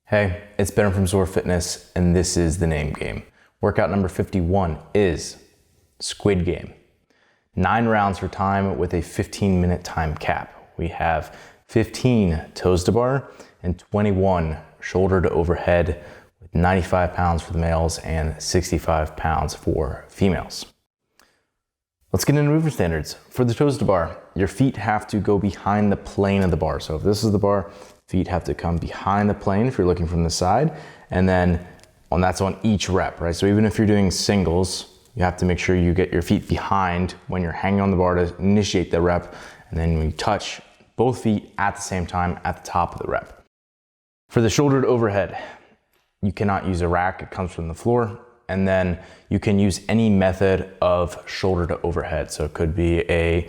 Hey, it's Ben from ZOAR Fitness, and this is the name game. Workout number 51 is Squid Game. 9 rounds for time with a 15-minute time cap. We have 15 toes to bar and 21 shoulder to overhead with 95 pounds for the males and 65 pounds for females. Let's get into movement standards. For the toes to bar, your feet have to go behind the plane of the bar. So if this is the bar, feet have to come behind the plane if you're looking from the side, and then that's on each rep, right? So even if you're doing singles, you have to make sure you get your feet behind when you're hanging on the bar to initiate the rep, and then you touch both feet at the same time at the top of the rep. For the shoulder to overhead, you cannot use a rack, it comes from the floor, and then you can use any method of shoulder to overhead. So it could be a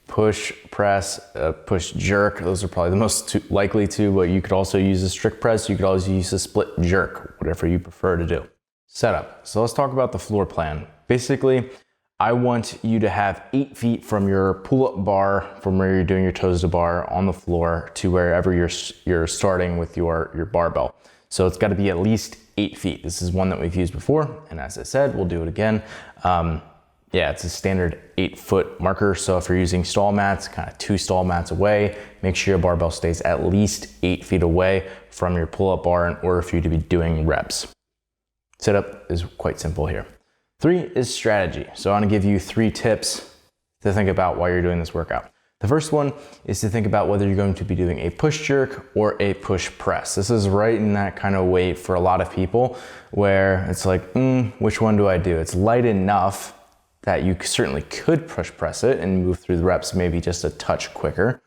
push press, push jerk. Those are probably the most likely to, but you could also use a strict press. You could always use a split jerk, whatever you prefer to do. Setup. So let's talk about the floor plan. Basically, I want you to have 8 feet from your pull-up bar, from where you're doing your toes to bar on the floor to wherever you're starting with your barbell. So it's got to be at least 8 feet. This is one that we've used before, and as I said, we'll do it again. Yeah, it's a standard 8-foot marker. So if you're using stall mats, kind of 2 stall mats away, make sure your barbell stays at least 8 feet away from your pull-up bar in order for you to be doing reps. Setup is quite simple here. 3 is strategy. So I want to give you 3 tips to think about while you're doing this workout. The first one is to think about whether you're going to be doing a push jerk or a push press. This is right in that kind of weight for a lot of people where it's like, which one do I do? It's light enough that you certainly could push press it and move through the reps maybe just a touch quicker.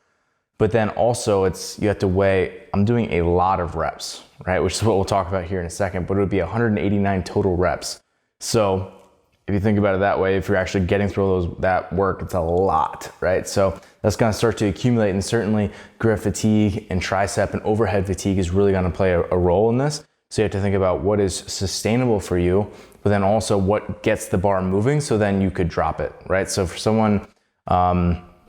But then also you have to weigh, I'm doing a lot of reps, right? Which is what we'll talk about here in a second, but it would be 189 total reps. So if you think about it that way, if you're actually getting through that work, it's a lot, right? So that's gonna start to accumulate, and certainly grip fatigue and tricep and overhead fatigue is really gonna play a role in this. So you have to think about what is sustainable for you, but then also what gets the bar moving, so then you could drop it, right? So for someone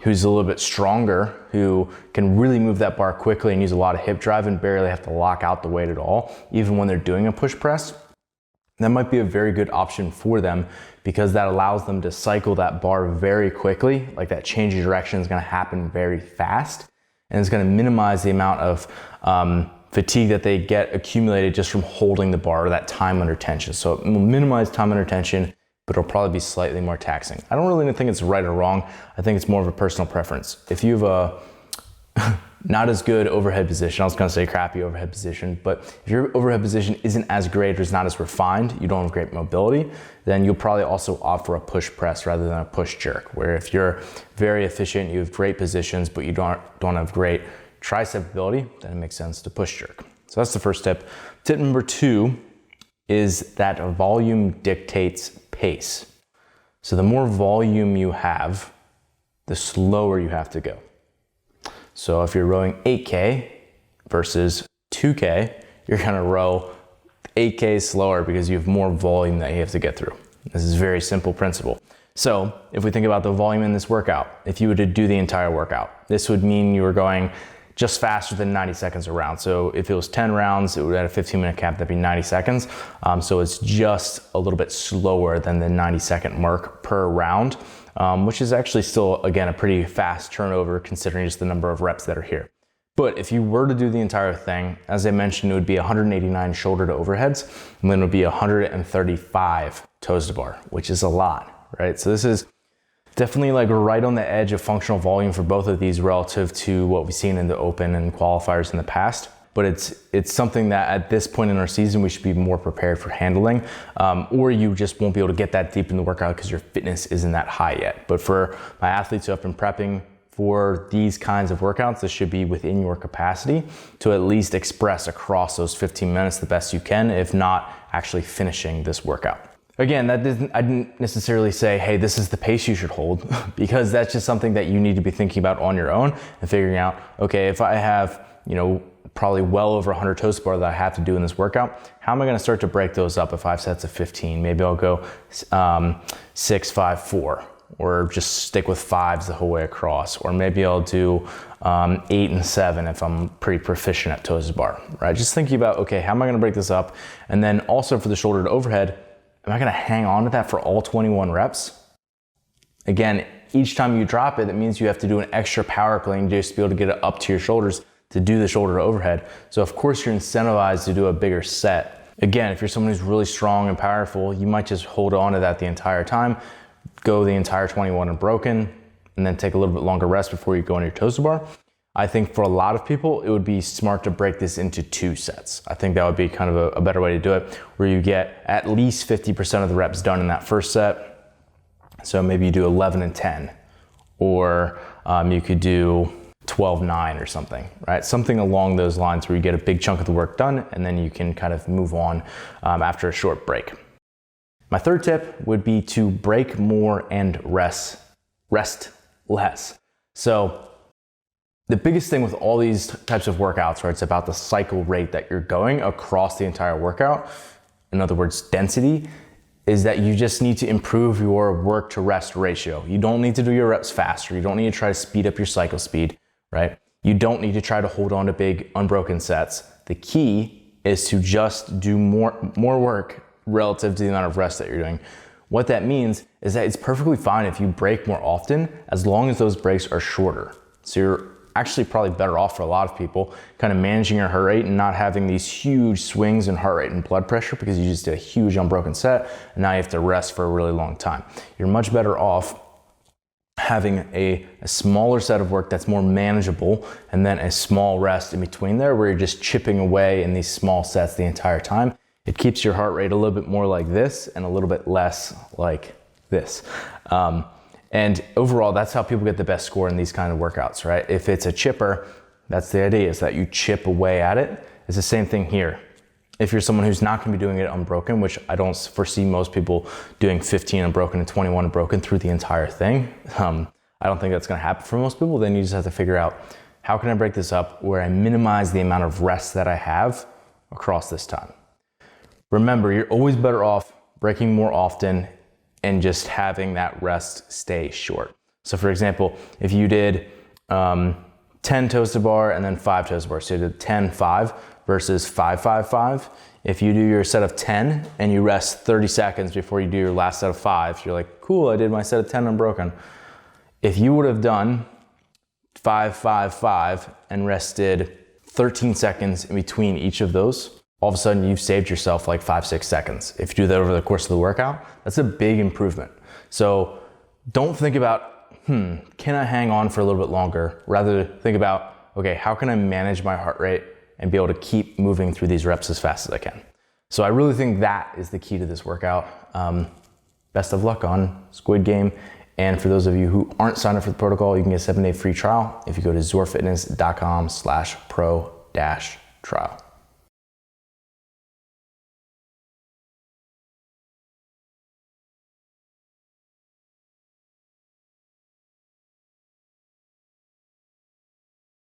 who's a little bit stronger, who can really move that bar quickly and use a lot of hip drive and barely have to lock out the weight at all, even when they're doing a push press, that might be a very good option for them, because that allows them to cycle that bar very quickly. Like that change of direction is gonna happen very fast, and it's gonna minimize the amount of fatigue that they get accumulated just from holding the bar, or that time under tension. So it will minimize time under tension, but it'll probably be slightly more taxing. I don't really think it's right or wrong. I think it's more of a personal preference. If you have a not as good overhead position, I was gonna say crappy overhead position, but if your overhead position isn't as great or is not as refined, you don't have great mobility, then you'll probably also opt for a push press rather than a push jerk, where if you're very efficient, you have great positions, but you don't have great tricep ability, then it makes sense to push jerk. So that's the first tip. Tip number 2 is that volume dictates pace. So the more volume you have, the slower you have to go. So if you're rowing 8K versus 2K, you're gonna row 8K slower because you have more volume that you have to get through. This is a very simple principle. So if we think about the volume in this workout, if you were to do the entire workout, this would mean you were going just faster than 90 seconds a round. So if it was 10 rounds, it would at a 15-minute cap, that'd be 90 seconds. So it's just a little bit slower than the 90-second mark per round, which is actually still, again, a pretty fast turnover considering just the number of reps that are here. But if you were to do the entire thing, as I mentioned, it would be 189 shoulder to overheads, and then it would be 135 toes to bar, which is a lot, right? So this is definitely like right on the edge of functional volume for both of these relative to what we've seen in the open and qualifiers in the past. But it's something that at this point in our season, we should be more prepared for handling, or you just won't be able to get that deep in the workout because your fitness isn't that high yet. But for my athletes who have been prepping for these kinds of workouts, this should be within your capacity to at least express across those 15 minutes the best you can, if not actually finishing this workout. Again, I didn't necessarily say, hey, this is the pace you should hold, because that's just something that you need to be thinking about on your own and figuring out, okay, if I have, probably well over 100 toes to bar that I have to do in this workout, how am I gonna start to break those up if I have sets of 15? Maybe I'll go 6, 5, 4, or just stick with 5s the whole way across. Or maybe I'll do 8 and 7 if I'm pretty proficient at toes to bar, right? Just thinking about, okay, how am I gonna break this up? And then also for the shoulder to overhead, am I gonna hang on to that for all 21 reps? Again, each time you drop it, that means you have to do an extra power clean just to be able to get it up to your shoulders to do the shoulder to overhead. So of course you're incentivized to do a bigger set. Again, if you're someone who's really strong and powerful, you might just hold on to that the entire time, go the entire 21 unbroken, and then take a little bit longer rest before you go on your toes to bar. I think for a lot of people, it would be smart to break this into 2 sets. I think that would be kind of a better way to do it, where you get at least 50% of the reps done in that first set. So maybe you do 11 and 10, or you could do 12-9 or something, right? Something along those lines where you get a big chunk of the work done and then you can kind of move on after a short break. My third tip would be to break more and rest less. So the biggest thing with all these types of workouts, right, it's about the cycle rate that you're going across the entire workout. In other words, density, is that you just need to improve your work to rest ratio. You don't need to do your reps faster. You don't need to try to speed up your cycle speed, right? You don't need to try to hold on to big unbroken sets. The key is to just do more work relative to the amount of rest that you're doing. What that means is that it's perfectly fine if you break more often, as long as those breaks are shorter. So you're actually probably better off for a lot of people, kind of managing your heart rate and not having these huge swings in heart rate and blood pressure because you just did a huge unbroken set and now you have to rest for a really long time. You're much better off having a smaller set of work that's more manageable and then a small rest in between there where you're just chipping away in these small sets the entire time. It keeps your heart rate a little bit more like this and a little bit less like this. And overall, that's how people get the best score in these kind of workouts, right? If it's a chipper, that's the idea, is that you chip away at it. It's the same thing here. If you're someone who's not gonna be doing it unbroken, which I don't foresee most people doing 15 unbroken and 21 unbroken through the entire thing. I don't think that's gonna happen for most people. Then you just have to figure out, how can I break this up where I minimize the amount of rest that I have across this time? Remember, you're always better off breaking more often and just having that rest stay short. So for example, if you did 10 toes to bar and then 5 toes to bar, so you did 10-5 versus 5-5-5. If you do your set of 10 and you rest 30 seconds before you do your last set of 5, you're like, cool, I did my set of 10 unbroken. If you would have done 5-5-5 and rested 13 seconds in between each of those, all of a sudden you've saved yourself like 5-6 seconds. If you do that over the course of the workout, that's a big improvement. So don't think about, can I hang on for a little bit longer? Rather think about, okay, how can I manage my heart rate and be able to keep moving through these reps as fast as I can? So I really think that is the key to this workout. Best of luck on Squid Game. And for those of you who aren't signed up for the protocol, you can get a 7-day free trial if you go to zoarfitness.com/pro-trial.